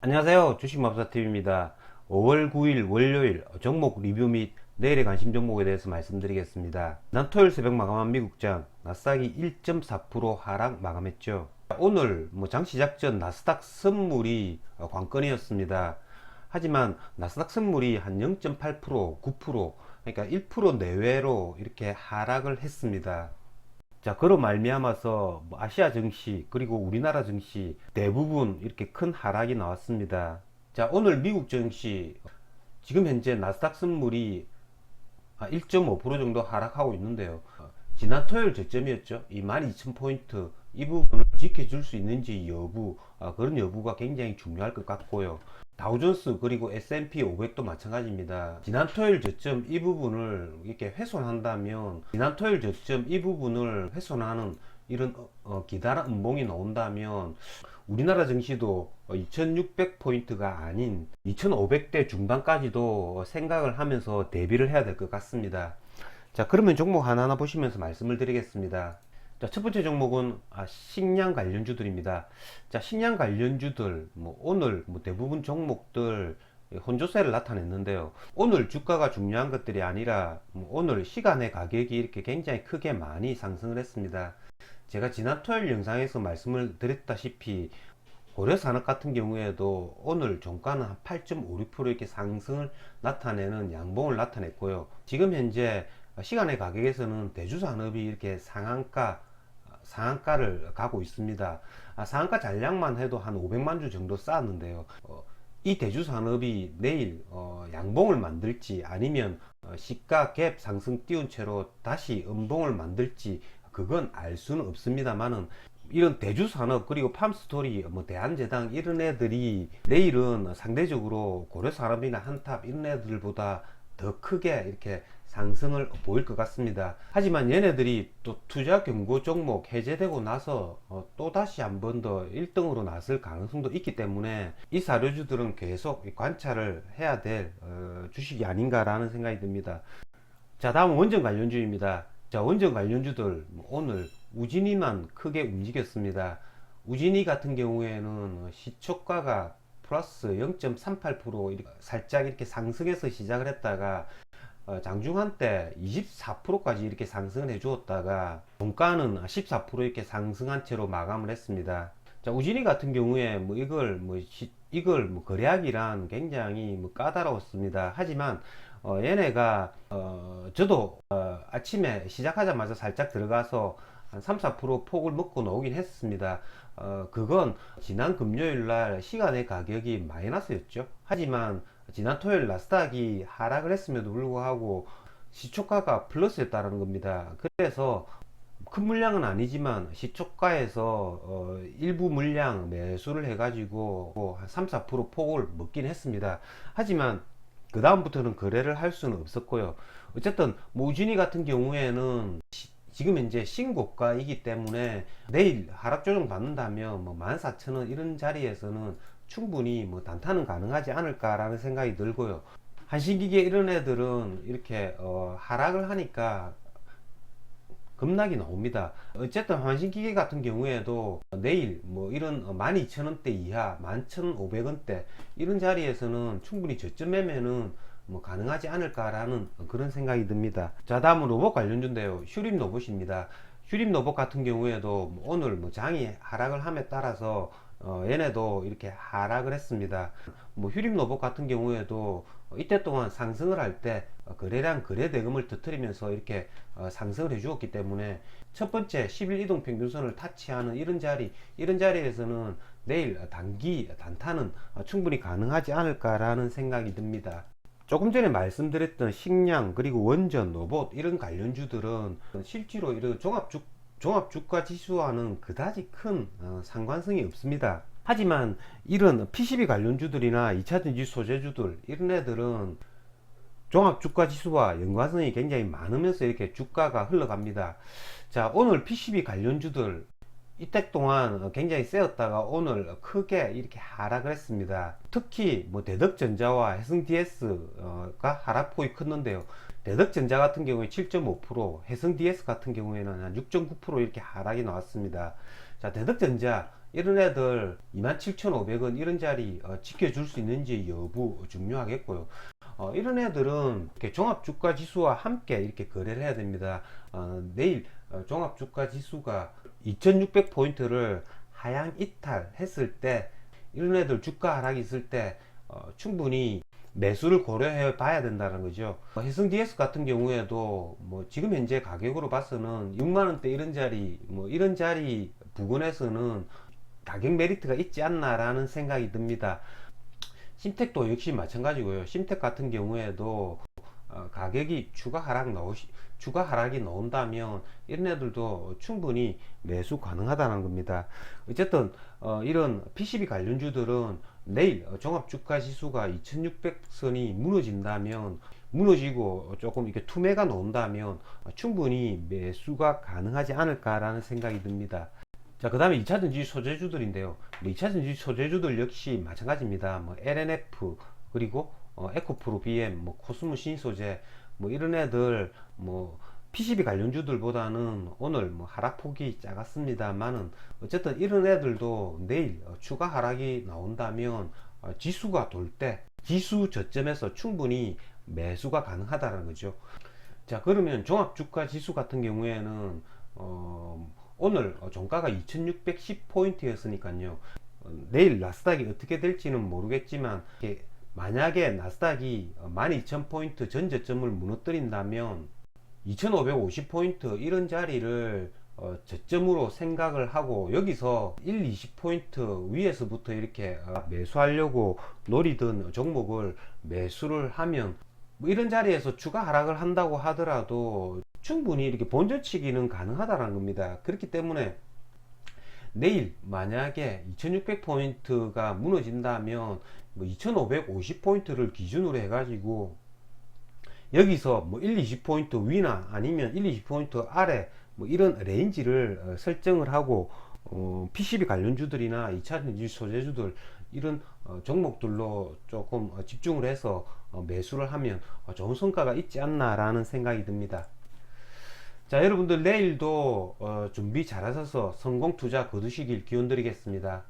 안녕하세요. 주식맘사TV입니다. 5월 9일 월요일 종목 리뷰 및 내일의 관심 종목에 대해서 말씀드리겠습니다. 지난 토요일 새벽 마감한 미국장 나스닥이 1.4% 하락 마감했죠. 오늘 장 시작 전 나스닥 선물이 관건이었습니다. 하지만 나스닥 선물이 한 0.8%, 9%, 그러니까 1% 내외로 이렇게 하락을 했습니다. 자, 그로 말미암아서 아시아 증시 그리고 우리나라 증시 대부분 이렇게 큰 하락이 나왔습니다. 자, 오늘 미국 증시 지금 현재 나스닥 선물이 1.5% 정도 하락하고 있는데요. 지난 토요일 저점이었죠. 이 12,000포인트 이 부분을 지켜줄 수 있는지 여부, 그런 여부가 굉장히 중요할 것 같고요. 다우존스 그리고 S&P 500도 마찬가지입니다. 지난 토요일 저점 이 부분을 이렇게 훼손한다면, 지난 토요일 저점 이 부분을 훼손하는 이런 기다란 음봉이 나온다면 우리나라 증시도 2600포인트가 아닌 2500대 중반까지도 생각을 하면서 대비를 해야 될 것 같습니다. 자, 그러면 종목 하나하나 보시면서 말씀을 드리겠습니다. 자, 첫 번째 종목은 식량 관련주들입니다. 자, 식량 관련주들 오늘 대부분 종목들 혼조세를 나타냈는데요. 오늘 주가가 중요한 것들이 아니라 오늘 시간의 가격이 이렇게 굉장히 크게 많이 상승을 했습니다. 제가 지난 토요일 영상에서 말씀을 드렸다시피 고려산업 같은 경우에도 오늘 종가는 한 8.56% 이렇게 상승을 나타내는 양봉을 나타냈고요. 지금 현재 시간의 가격에서는 대주산업이 이렇게 상한가를 가고 있습니다. 상한가 잔량만 해도 한 500만 주 정도 쌓았는데요. 이 대주산업이 내일 양봉을 만들지 아니면 시가 갭 상승 띄운 채로 다시 음봉을 만들지 그건 알 수는 없습니다만은, 이런 대주산업 그리고 팜스토리 대한제당 이런 애들이 내일은 상대적으로 고려산업이나 한탑 이런 애들보다 더 크게 이렇게 상승을 보일 것 같습니다. 하지만 얘네들이 또 투자 경고 종목 해제되고 나서 또 다시 한 번 더 1등으로 나설 가능성도 있기 때문에 이 사료주들은 계속 관찰을 해야 될 주식이 아닌가라는 생각이 듭니다. 자, 다음 원전 관련주입니다. 자, 원전 관련주들 오늘 우진이만 크게 움직였습니다. 우진이 같은 경우에는 시초가가 플러스 0.38% 살짝 이렇게 상승해서 시작을 했다가 장중한 때 24%까지 이렇게 상승을 해 주었다가 종가는 14% 이렇게 상승한 채로 마감을 했습니다. 자, 우진이 같은 경우에 이걸 거래하기란 굉장히 까다로웠습니다. 하지만 얘네가 저도 아침에 시작하자마자 살짝 들어가서 한 3, 4% 폭을 먹고 나오긴 했습니다. 그건 지난 금요일 날 시간의 가격이 마이너스였죠. 하지만 지난 토요일 나스닥이 하락을 했음에도 불구하고 시초가가 플러스였다는 겁니다. 그래서 큰 물량은 아니지만 시초가에서 일부 물량 매수를 해가지고 한 3, 4% 폭을 먹긴 했습니다. 하지만 그 다음부터는 거래를 할 수는 없었고요. 어쨌든 우진이 같은 경우에는 지금 현재 신고가이기 때문에 내일 하락 조정 받는다면 14,000원 이런 자리에서는 충분히 단타는 가능하지 않을까라는 생각이 들고요. 한신기계 이런 애들은 이렇게 하락을 하니까 급락이 나옵니다. 어쨌든 한신기계 같은 경우에도 내일 이런 12,000원대 이하 11,500원대 이런 자리에서는 충분히 저점 매매는 가능하지 않을까라는 그런 생각이 듭니다. 자, 다음은 로봇 관련주인데요. 휴림 로봇입니다. 휴림 로봇 같은 경우에도 오늘 장이 하락을 함에 따라서 얘네도 이렇게 하락을 했습니다. 휴림 로봇 같은 경우에도 이때 동안 상승을 할 때 거래량 거래 대금을 터뜨리면서 이렇게 상승을 해 주었기 때문에 첫 번째 10일 이동 평균선을 타치하는 이런 자리에서는 내일 단기 단타는 충분히 가능하지 않을까라는 생각이 듭니다. 조금 전에 말씀드렸던 식량 그리고 원전 로봇 이런 관련주들은 실제로 이런 종합주가 지수와는 그다지 큰 상관성이 없습니다. 하지만 이런 PCB 관련주들이나 2차전지 소재주들 이런 애들은 종합주가지수와 연관성이 굉장히 많으면서 이렇게 주가가 흘러갑니다. 자, 오늘 PCB 관련주들 이때 동안 굉장히 세었다가 오늘 크게 이렇게 하락을 했습니다. 특히 대덕전자와 해성DS가 하락폭이 컸는데요. 대덕전자 같은 경우에 7.5%, 해성DS 같은 경우에는 한 6.9% 이렇게 하락이 나왔습니다. 자, 대덕전자 이런 애들 27,500원 이런 자리 지켜줄 수 있는지 여부 중요하겠고요. 이런 애들은 이렇게 종합주가 지수와 함께 이렇게 거래를 해야 됩니다. 내일 종합주가 지수가 2600포인트를 하향 이탈했을 때, 이런 애들 주가 하락이 있을 때 충분히 매수를 고려해 봐야 된다는 거죠. 해성 DS 같은 경우에도 뭐 지금 현재 가격으로 봐서는 6만원대 이런 자리 부근에서는 가격 메리트가 있지 않나라는 생각이 듭니다. 심택도 역시 마찬가지고요. 심택 같은 경우에도 가격이 추가 하락이 나온다면 이런 애들도 충분히 매수 가능하다는 겁니다. 어쨌든 이런 PCB 관련주들은 내일 종합주가 지수가 2600선이 무너지고 조금 이렇게 투매가 나온다면 충분히 매수가 가능하지 않을까라는 생각이 듭니다. 자, 그 다음에 2차전지 소재주들인데요. 2차전지 소재주들 역시 마찬가지입니다. 뭐 LNF, 그리고 에코프로 BM, 뭐 코스모 신소재, 뭐 이런 애들, 뭐 PCB 관련주들보다는 오늘 뭐 하락폭이 작았습니다만은 어쨌든 이런 애들도 내일 추가 하락이 나온다면 지수가 돌 때 지수 저점에서 충분히 매수가 가능하다는 거죠. 자, 그러면 종합주가 지수 같은 경우에는 오늘 종가가 2610포인트였으니까요. 내일 나스닥이 어떻게 될지는 모르겠지만 만약에 나스닥이 12000포인트 전 저점을 무너뜨린다면 2550포인트 이런 자리를 저점으로 생각을 하고 여기서 1, 20포인트 위에서부터 이렇게 매수하려고 노리던 종목을 매수를 하면 뭐 이런 자리에서 추가 하락을 한다고 하더라도 충분히 이렇게 본전치기는 가능하다는 겁니다. 그렇기 때문에 내일 만약에 2600포인트가 무너진다면 뭐 2550포인트를 기준으로 해가지고 여기서 뭐 1, 20포인트 위나 아니면 1, 20포인트 아래 뭐 이런 레인지를 설정을 하고 PCB 관련주들이나 2차전지 소재주들 이런 종목들로 조금 집중을 해서 매수를 하면 좋은 성과가 있지 않나 라는 생각이 듭니다. 자, 여러분들 내일도 준비 잘 하셔서 성공 투자 거두시길 기원 드리겠습니다.